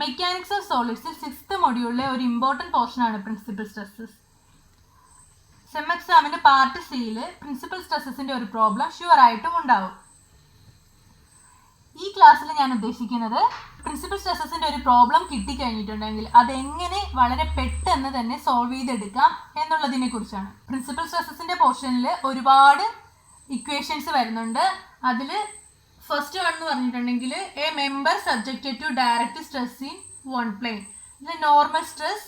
Mechanics of സോളിഡ്സിൽ 6th മൊഡ്യൂളിലെ ഒരു important പോർഷനാണ് principal stresses. Sem എക്സാമിന് പാർട്ട് സിയിൽ പ്രിൻസിപ്പൽ സ്ട്രെസ്സസിൻ്റെ ഒരു പ്രോബ്ലം ഷുവർ ആയിട്ടും ഉണ്ടാവും. ഈ ക്ലാസ്സിൽ ഞാൻ ഉദ്ദേശിക്കുന്നത് പ്രിൻസിപ്പൽ സ്ട്രെസ്സസിൻ്റെ ഒരു പ്രോബ്ലം കിട്ടിക്കഴിഞ്ഞിട്ടുണ്ടെങ്കിൽ അതെങ്ങനെ വളരെ പെട്ടെന്ന് തന്നെ സോൾവ് ചെയ്തെടുക്കാം എന്നുള്ളതിനെ കുറിച്ചാണ്. പ്രിൻസിപ്പൽ സ്ട്രെസ്സസിൻ്റെ പോർഷനിൽ ഒരുപാട് ഇക്വേഷൻസ് വരുന്നുണ്ട്. അതിൽ ഫസ്റ്റ് വൺ എന്ന് പറഞ്ഞിട്ടുണ്ടെങ്കിൽ a member subjected to direct stress in one plane. ഇതിൽ normal stress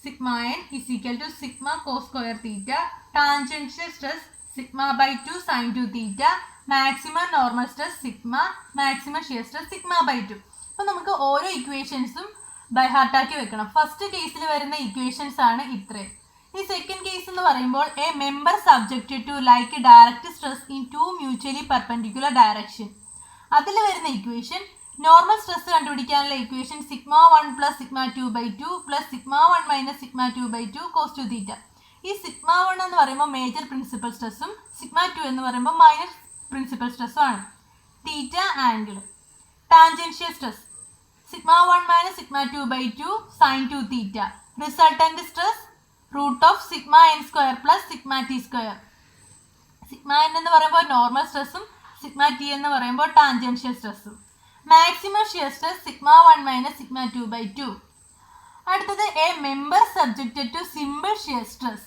sigma n is equal to sigma cos square theta, tangential stress sigma by 2 sin 2 theta, maximum normal stress sigma, maximum shear stress sigma by 2. അപ്പോൾ നമുക്ക് ഓരോ ഇക്വേഷൻസും by ഹാർട്ടാക്കി വെക്കണം. First കേസിൽ വരുന്ന equations ആണ് ഇത്രയും. ഈ സെക്കൻഡ് കേസ് എന്ന് പറയുമ്പോൾ a member subjected to like direct stress in two mutually perpendicular direction. അതിൽ വരുന്ന ഇക്വേഷൻ നോർമൽ സ്ട്രെസ് കണ്ടുപിടിക്കാനുള്ള equation sigma 1 plus sigma 2 by 2 plus sigma 1 minus sigma 2 by 2 cos 2 theta. ഈ സിഗ്മ 1 എന്ന് പറയുമ്പോൾ മേജർ പ്രിൻസിപ്പൽ സ്ട്രെസ്സും sigma 2 എന്ന് പറയുമ്പോൾ minor principal സ്ട്രെസ്സും ആണ്. Theta angle. Tangential stress sigma 1 minus sigma 2 by 2 sine 2 theta. Resultant stress root of sigma n square plus sigma t square. Sigma n എന്ന് പറയുമ്പോൾ നോർമൽ സ്ട്രെസ്സും സിഗ്മ t എന്ന് പറയുമ്പോൾ ടാൻജൻഷ്യൽ സ്ട്രെസ്സും. Maximum shear stress sigma 1 minus sigma 2 by 2. അടുത്തത് a member subjected to simple shear stress.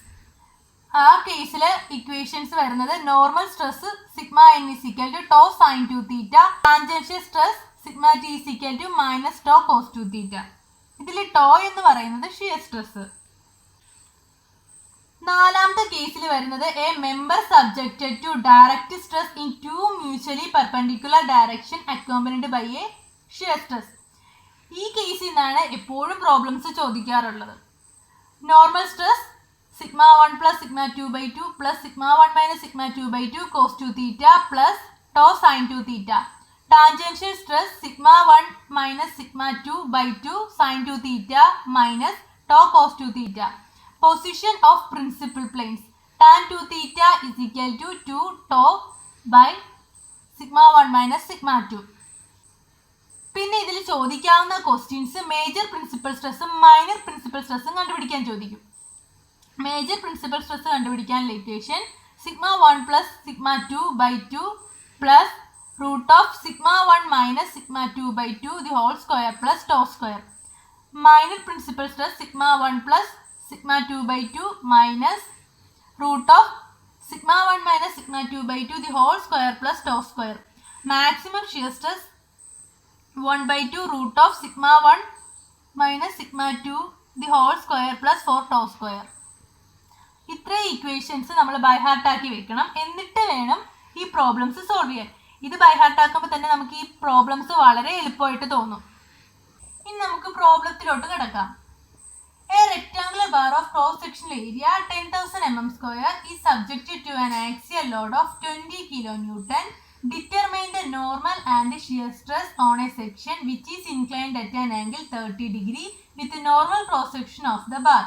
ആ കേസിൽ equations വരുന്നത് normal stress sigma n is equal to tau sin 2 theta, tangential stress sigma t is equal to minus tau cos 2 theta. ഇതിൽ tau എന്ന് പറയുന്നത് shear stress. നാലാമത്തെ കേസിൽ വരുന്നത് a member subjected to direct stress in two mutually perpendicular direction അക്കോമ്പനിഡ് by a shear stress. ഈ കേസിൽ നിന്നാണ് എപ്പോഴും പ്രോബ്ലംസ് ചോദിക്കാറുള്ളത്. Normal stress sigma 1 plus sigma 2 by 2 plus sigma 1 minus sigma 2 by 2 cos 2 theta plus tau sin 2 theta. Tangential stress sigma 1 minus sigma 2 by 2 sin 2 theta minus tau cos 2 theta. Position of principal planes tan 2 theta is equal to 2 tau by sigma 1 minus sigma 2. പിന്നെ ഇതിൽ ചോദിക്കാവുന്ന questions major principal സ്ട്രെസ്സും minor principal സ്ട്രെസ്സും കണ്ടുപിടിക്കാൻ ചോദിക്കും. Major principal stress കണ്ടുപിടിക്കാനുള്ള equation sigma 1 plus sigma 2 by 2 plus root of sigma 1 minus sigma 2 by 2 the whole square plus tau square. Minor principal stress sigma 1 plus sigma 2 by 2 minus root of sigma 1 minus sigma 2 by 2 the whole square plus tau square. Maximum shear stress 1 by 2 root of sigma 1 minus sigma 2 the whole square plus 4 tau square. ഇത്രയും equations നമ്മൾ by ഹാർട്ടാക്കി വെക്കണം. എന്നിട്ട് വേണം ഈ problems solve ചെയ്യാൻ. ഇത് by ഹാർട്ടാക്കുമ്പോൾ തന്നെ നമുക്ക് ഈ പ്രോബ്ലംസ് വളരെ എളുപ്പമായിട്ട് തോന്നും. ഇനി നമുക്ക് പ്രോബ്ലത്തിലോട്ട് കിടക്കാം. A rectangular bar of cross-sectional area 10,000 mm square is subjected to an axial load of 20 kN. Determine the normal and shear stress on a section which is inclined at an angle 30 degree with normal cross-section of the bar.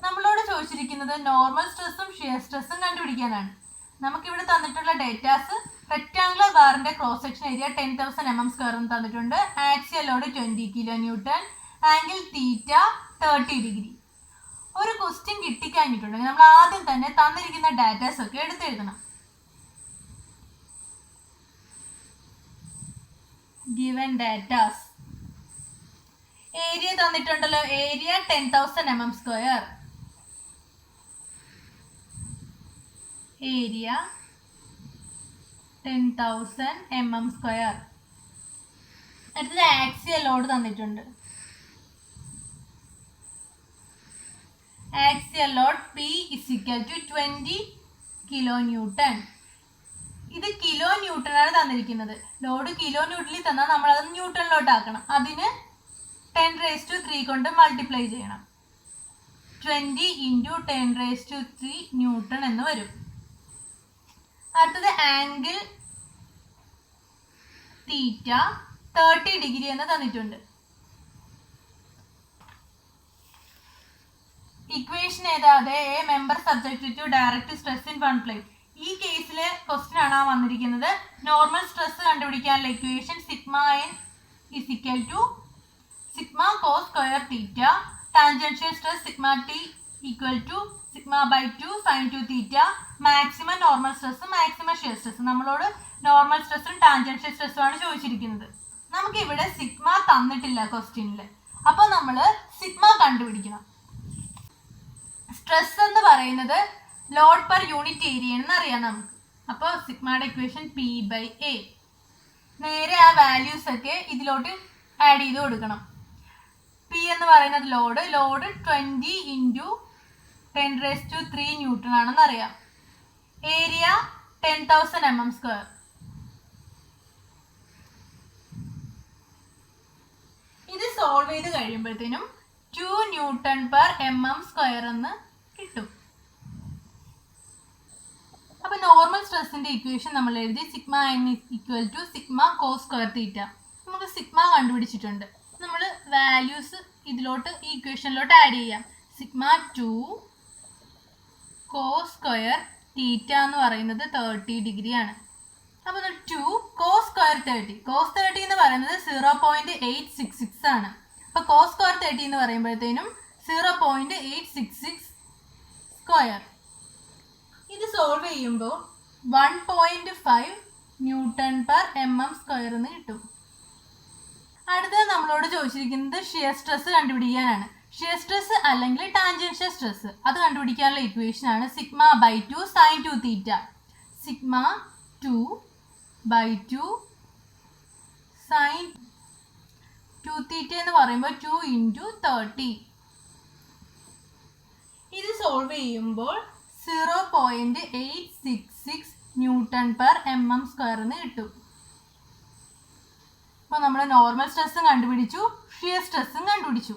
നമ്മളോട് ചോദിച്ചിരിക്കുന്നത് normal സ്ട്രെസ്സും shear സ്ട്രെസ്സും കണ്ടുപിടിക്കാനാണ്. നമുക്കിവിടെ തന്നിട്ടുള്ള datas rectangular ബാറിൻ്റെ cross section area 10,000 mm square എന്ന് തന്നിട്ടുണ്ട്. Axial load 20 kN, angle theta 30 degree. ഒരു ക്വസ്റ്റ്യൻ കിട്ടിക്കഴിഞ്ഞിട്ടുണ്ടെങ്കിൽ നമ്മൾ ആദ്യം തന്നെ തന്നിരിക്കുന്ന ഡാറ്റാസ് ഒക്കെ എടുത്തെഴുതണം. Given datas. ഏരിയ തന്നിട്ടുണ്ടല്ലോ, area 10,000 mm square. Area 10,000 mm square. അടുത്തത് ആക്സിയൽ ലോഡ് തന്നിട്ടുണ്ട്. Axial load P is equal to 20 kN. ഇത് കിലോ ന്യൂട്ടനാണ് തന്നിരിക്കുന്നത്. ലോഡ് കിലോ ന്യൂട്ടനിൽ തന്നാൽ നമ്മൾ അത് ന്യൂട്ടണിലോട്ട് ആക്കണം. അതിന് 10⁻³ കൊണ്ട് മൾട്ടിപ്ലൈ ചെയ്യണം. 20 × 10⁻³ ന്യൂട്ടൺ എന്ന് വരും. അടുത്തത് ആംഗിൾ തീറ്റ 30 ഡിഗ്രി എന്ന് തന്നിട്ടുണ്ട്. ഇക്വേഷൻ ഏതാതെ a member subjected to direct stress in one plane. ഈ കേസിലെ ക്വസ്റ്റ്യൻ ആണ് വന്നിരിക്കുന്നത്. നോർമൽ സ്ട്രെസ് കണ്ടുപിടിക്കാനുള്ള equation sigma n is equal to sigma cos square theta, tangential stress sigma t equal to sigma by 2 sine 2 theta, maximum normal stress maximum shear stress. നമ്മളോട് normal സ്ട്രെസ്സും tangential സ്ട്രെസ്സും ആണ് ചോദിച്ചിരിക്കുന്നത്. നമുക്ക് ഇവിടെ സിഗ്മ തന്നിട്ടില്ല ക്വസ്റ്റ്യനിൽ, അപ്പോൾ നമ്മൾ സിഗ്മ കണ്ടുപിടിക്കണം. സ്ട്രെസ് എന്ന് പറയുന്നത് ലോഡ് പെർ യൂണിറ്റ് ഏരിയ എന്ന് അറിയാം നമുക്ക്. അപ്പോൾ സിഗ്മയുടെ ഇക്വേഷൻ പി ബൈ എ. നേരെ ആ വാല്യൂസ് ഒക്കെ ഇതിലോട്ട് ആഡ് ചെയ്ത് കൊടുക്കണം. പി എന്ന് പറയുന്നത് ലോഡ് 20 ഇൻറ്റു 10⁻³ ന്യൂട്ടൺ ആണെന്ന് അറിയാം. Area 10,000 mm². ഇത് സോൾവ് ചെയ്ത് കഴിയുമ്പോഴത്തേനും 2 Nm/mm² എന്ന് കിട്ടും. അപ്പോൾ നോർമൽ സ്ട്രെസ്സിന്റെ ഇക്വേഷൻ നമ്മൾ എഴുതി sigma n equal to sigma cos square theta. നമുക്ക് സിഗ്മ കണ്ടുപിടിച്ചിട്ടുണ്ട്. നമ്മൾ വാല്യൂസ് ഇതിലോട്ട് ഈ ഇക്വേഷനിലോട്ട് ആഡ് ചെയ്യാം. സിഗ്മ 2 കോസ് സ്ക്വയർ തീറ്റ എന്ന് പറയുന്നത് 30 ഡിഗ്രി ആണ്. അപ്പോൾ 2 കോസ് സ്ക്വയർ 30. കോസ് 30 എന്ന് പറയുന്നത് 0.866 ആണ്. അപ്പോൾ കോസ് സ്ക്വയർ 30 എന്ന് പറയുമ്പോഴത്തേനും 0.866 സ്ക്വയർ. ഇത് സോൾവ് ചെയ്യുമ്പോൾ 1.5 Nm/mm² എന്ന് കിട്ടും. അടുത്തത് നമ്മളോട് ചോദിച്ചിരിക്കുന്നത് ഷിയർ സ്ട്രെസ് കണ്ടുപിടിക്കാനാണ്. ഷിയർ സ്ട്രെസ് അല്ലെങ്കിൽ ടാൻജൻഷ്യൽ സ്ട്രെസ് അത് കണ്ടുപിടിക്കാനുള്ള ഇക്വേഷൻ ആണ് sigma by 2 sine 2 theta. Sigma 2 by 2 sine 2 theta എന്ന് പറയുമ്പോൾ 2 ഇൻറ്റു 30. ഇത് സോൾവ് ചെയ്യുമ്പോൾ 0.866 Nm/mm² എന്ന് കിട്ടും. അപ്പോൾ നമ്മൾ നോർമൽ സ്ട്രെസ്സും കണ്ടുപിടിച്ചു, ഷിയർ സ്ട്രെസ്സും കണ്ടുപിടിച്ചു.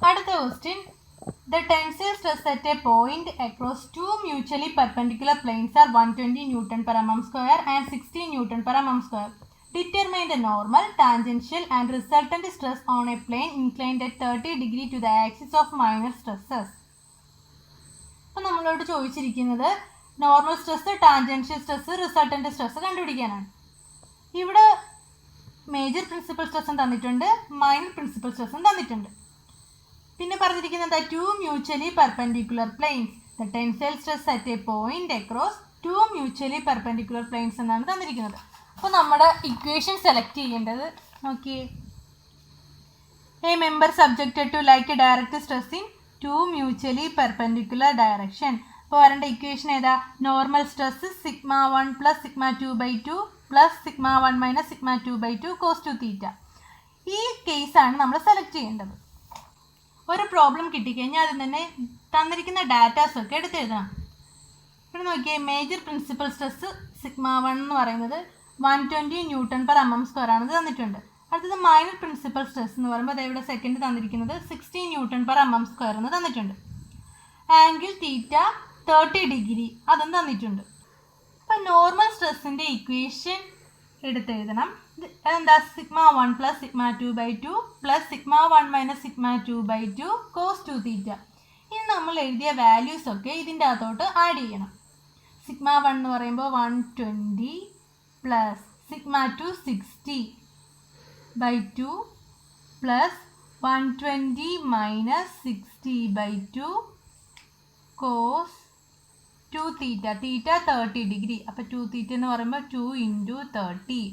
അടുത്ത question, the tensile stress at a point across two mutually perpendicular planes are 120 Nm/mm² and 60 Nm/mm². Determine the normal, tangential and resultant stress on a plane inclined at 30 degree to the axis of minor stresses. അപ്പോൾ നമ്മളോട് ചോദിച്ചിരിക്കുന്നത് normal stress, tangential stress, resultant stress കണ്ടുപിടിക്കാനാണ്. ഇവിടെ major principal സ്ട്രെസ്സും തന്നിട്ടുണ്ട്, minor principal സ്ട്രെസ്സും തന്നിട്ടുണ്ട്. പിന്നെ പറഞ്ഞിരിക്കുന്നത് 2 mutually perpendicular planes, the tensile stress at a point across 2 mutually perpendicular planes എന്നാണ് തന്നിരിക്കുന്നത്. അപ്പോൾ നമ്മുടെ ഇക്വേഷൻ സെലക്ട് ചെയ്യേണ്ടത് നോക്കിയേ, a member subjected to like a direct stress in 2 mutually perpendicular direction. അപ്പോൾ വരേണ്ട ഇക്വേഷൻ ഏതാ? Normal stress sigma 1 plus sigma 2/2 plus sigma 1 minus sigma 2/2 cos 2 theta. ഈ കേസാണ് നമ്മൾ സെലക്ട് ചെയ്യേണ്ടത്. ഒരു പ്രോബ്ലം കിട്ടിക്കഴിഞ്ഞാൽ അതിൽ തന്നെ തന്നിരിക്കുന്ന ഡാറ്റാസൊക്കെ എടുത്തെഴുതണം. ഇവിടെ നോക്കിയേ, മേജർ പ്രിൻസിപ്പൽ സ്ട്രെസ് സിഗ്മ 1 എന്ന് പറയുന്നത് 120 Nm/mm² ആണ് തന്നിട്ടുണ്ട്. അടുത്തത് മൈനർ പ്രിൻസിപ്പൽ സ്ട്രെസ് എന്ന് പറയുമ്പോൾ ഇവിടെ സെക്കൻഡ് തന്നിരിക്കുന്നത് 60 Nm/mm² എന്ന് തന്നിട്ടുണ്ട്. ആംഗിൾ തീറ്റ 30 ഡിഗ്രി അതും തന്നിട്ടുണ്ട്. അപ്പം നോർമൽ സ്ട്രെസ്സിൻ്റെ ഇക്വേഷൻ എടുത്തെഴുതണം. അതെന്താ? Sigma 1 plus sigma 2/2 plus sigma 1 minus sigma 2/2 cos 2 theta. ഇനി നമ്മൾ എഴുതിയ വാല്യൂസ് ഒക്കെ ഇതിൻ്റെ അകത്തോട്ട് ആഡ് ചെയ്യണം. സിഗ്മ 1 എന്ന് പറയുമ്പോൾ 120 plus sigma 2 60/2 plus 120 minus 60/2 cos 2 theta. Theta 30 degree. അപ്പോൾ 2 തീറ്റ എന്ന് പറയുമ്പോൾ 2 ഇൻറ്റു 30.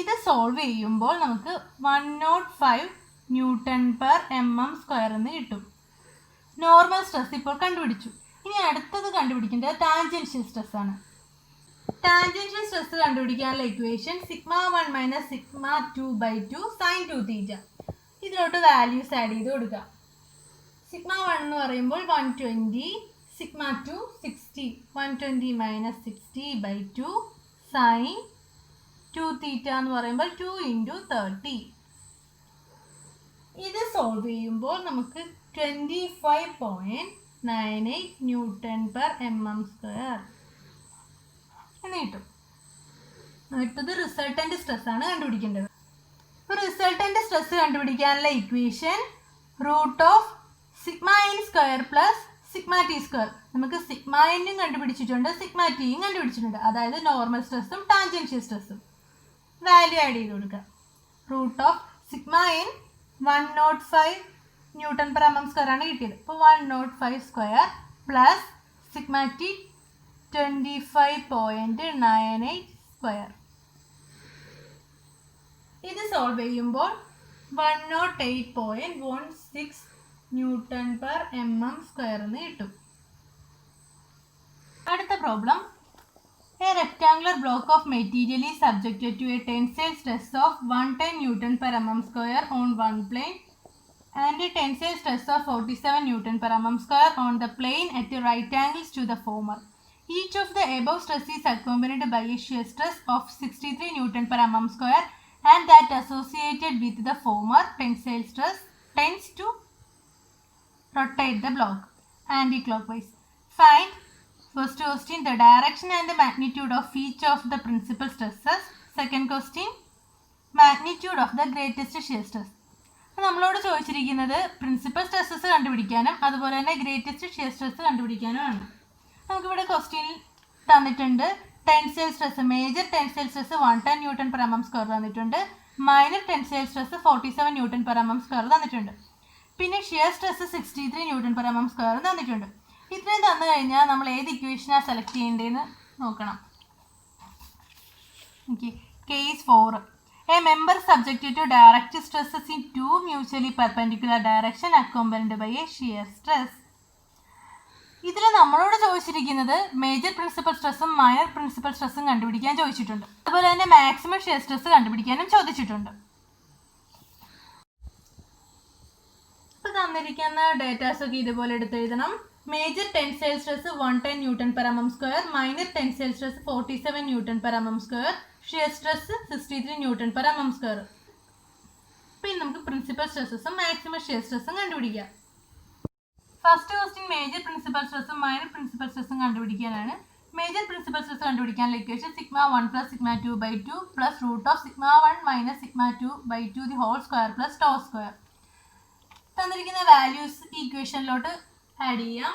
ഇത് സോൾവ് ചെയ്യുമ്പോൾ നമുക്ക് 105 Nm/mm² എന്ന് കിട്ടും. നോർമൽ സ്ട്രെസ് ഇപ്പോൾ കണ്ടുപിടിച്ചു. ഇനി അടുത്തത് കണ്ടുപിടിക്കേണ്ടത് ടാൻജൻഷ്യൽ സ്ട്രെസ് ആണ്. ടാൻജൻഷ്യൽ സ്ട്രെസ് കണ്ടുപിടിക്കാനുള്ള equation sigma 1 minus sigma 2/2 sine 2 theta. ഇതിലോട്ട് വാല്യൂസ് ആഡ് ചെയ്ത് കൊടുക്കുക. സിഗ്മ 1 എന്ന് പറയുമ്പോൾ 120, സിഗ്മ 2 60, 120 മൈനസ് 60/2 സൈൻ 2 തീറ്റ എന്ന് പറയുമ്പോൾ 2 ഇൻറ്റു 30. ഇത് സോൾവ് ചെയ്യുമ്പോൾ നമുക്ക് 25.98 Nm/mm² എന്ന് കിട്ടും. അടുത്തത് റിസൾട്ടന്റ് സ്ട്രെസ് ആണ് കണ്ടുപിടിക്കേണ്ടത്. അപ്പോൾ റിസൾട്ടന്റ് സ്ട്രെസ് കണ്ടുപിടിക്കാനുള്ള equation √(σ n² + sigma T square. നമുക്ക് സിഗ്മ എന്നും കണ്ടുപിടിച്ചിട്ടുണ്ട്, സിഗ്മ ടിയും കണ്ടുപിടിച്ചിട്ടുണ്ട്. അതായത് നോർമൽ സ്ട്രെസ്സും ടാൻജൻഷ്യൽ സ്ട്രെസ്സും. വാല്യൂ ആഡ് ചെയ്ത് കൊടുക്കുക. Root of sigma n 105 newton per M M square ആണ് കിട്ടിയത്. അപ്പോൾ 105 square plus sigma t 25.98 square. ഇത് സോൾവ് ചെയ്യുമ്പോൾ 108.16 newton per M M square എന്ന് കിട്ടും. അടുത്ത problem. A rectangular block of material is subjected to a tensile stress of 110 Newton per mm square on one plane and a tensile stress of 47 Newton per mm square on the plane at right angles to the former. Each of the above stress is accompanied by a shear stress of 63 Newton per mm square and that associated with the former tensile stress tends to rotate the block anti-clockwise. Find first question the direction and the magnitude of each of the principal stresses. Second question magnitude of the greatest shear stress. നമ്മളോട് ചോദിച്ചിരിക്കുന്നത് principal stresses കണ്ടുപിടിക്കാനും അതുപോലെ തന്നെ greatest shear stress കണ്ടുപിടിക്കാനുമാണ്. നമുക്കിവിടെ ക്വസ്റ്റ്യനിൽ തന്നിട്ടുണ്ട് tensile stress, major tensile stress 110 newton per M M square തന്നിട്ടുണ്ട്, minor tensile stress 47 newton per M M square തന്നിട്ടുണ്ട്, പിന്നെ shear stress 63 newton per M M square തന്നിട്ടുണ്ട്. ഇത്രയും തന്നു കഴിഞ്ഞാൽ നമ്മൾ ഏത് ഇക്വേഷനാണ് സെലക്ട് ചെയ്യേണ്ടതെന്ന് നോക്കണം. Okay, case 4. A member subjected to direct stresses in two mutually perpendicular direction accompanied by a shear stress. ഇതിൽ നമ്മളോട് ചോദിച്ചിരിക്കുന്നത് മേജർ പ്രിൻസിപ്പൽ സ്ട്രെസ്സും മൈനർ പ്രിൻസിപ്പൽ സ്ട്രെസ്സും കണ്ടുപിടിക്കാൻ ചോദിച്ചിട്ടുണ്ട്. അതുപോലെ തന്നെ മാക്സിമം ഷിയർ സ്ട്രെസ് കണ്ടുപിടിക്കാനും ചോദിച്ചിട്ടുണ്ട്. ഇപ്പോൾ തന്നിരിക്കുന്ന ഡേറ്റാസ് ഒക്കെ ഇതുപോലെ എടുത്തെഴുതണം. Major tensile stress 110 newton per M M square, minor tensile stress 47 newton per M M square, shear stress 63 newton per M M square. പിന്നെ നമുക്ക് പ്രിൻസിപ്പൽ സ്ട്രെസ്സും മാക്സിമം ഷിയർ സ്ട്രെസ്സും കണ്ടുപിടിക്കാം. ഫസ്റ്റ് ക്വസ്റ്റ്യൻ മേജർ പ്രിൻസിപ്പൽ സ്ട്രെസ്സും minor principal സ്ട്രെസ്സും കണ്ടുപിടിക്കാനാണ്. Major principal stress കണ്ടുപിടിക്കാനുള്ള equation sigma 1 plus sigma 2/2 plus root of sigma 1 minus sigma 2/2 the whole square plus tau square. തന്നിരിക്കുന്ന വാല്യൂസ് ഇക്വേഷനിലോട്ട് ആഡ് ചെയ്യാം.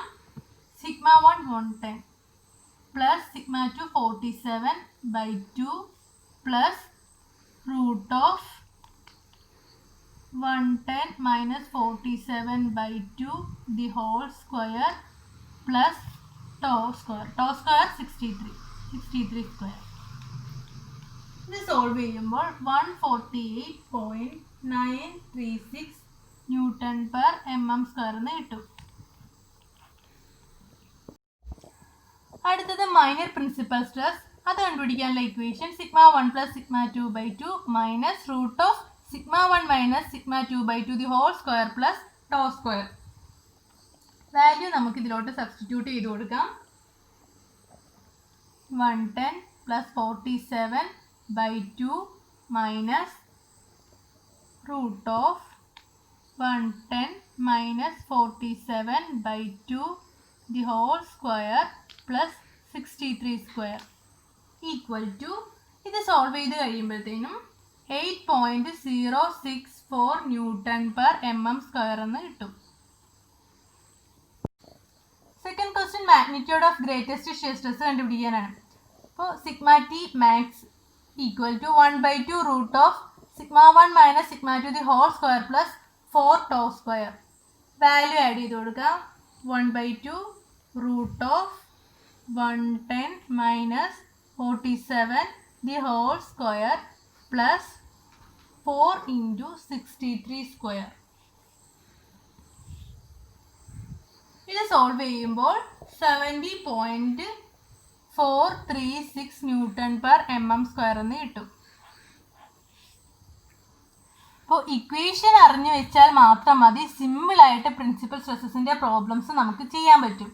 Sigma 1 110 plus sigma 2 47/2 plus root of 110 minus 47/2 the whole square plus tau square 63 square. ഇത് solve ചെയ്യുമ്പോൾ 148.936 newton per M M square എന്ന് കിട്ടും. അടുത്തത് minor principal stress. അത് കണ്ടുപിടിക്കാനുള്ള equation sigma 1 plus sigma 2/2 minus root of sigma 1 minus sigma 2/2 the whole square plus tau square. Value നമുക്ക് ഇതിലോട്ട് substitute ചെയ്ത് കൊടുക്കാം. 110 plus 47/2 minus root of 110 minus 47/2 the whole square plus 63 square equal to, ഇത് solve ചെയ്ത് കഴിയുമ്പോഴത്തേനും 8.064 newton per M M square എന്ന് കിട്ടും. Second question magnitude of greatest shear stress കണ്ടുപിടിക്കാനാണ്. അപ്പോൾ sigma T max equal to 1/2 root of sigma 1 minus sigma 2 the whole square plus 4 tau square. Value add ചെയ്ത് കൊടുക്കാം. 1/2 root of 110 minus 47 the whole square plus 4 into 63 square. ഇത് solve ചെയ്യുമ്പോൾ 70.436 newton per M M square എന്ന് കിട്ടും. അപ്പോൾ equation അറിഞ്ഞു വെച്ചാൽ മാത്രം മതി സിമ്പിളായിട്ട് പ്രിൻസിപ്പൽ സ്ട്രെസ്സസിൻ്റെ പ്രോബ്ലംസ് നമുക്ക് ചെയ്യാൻ പറ്റും.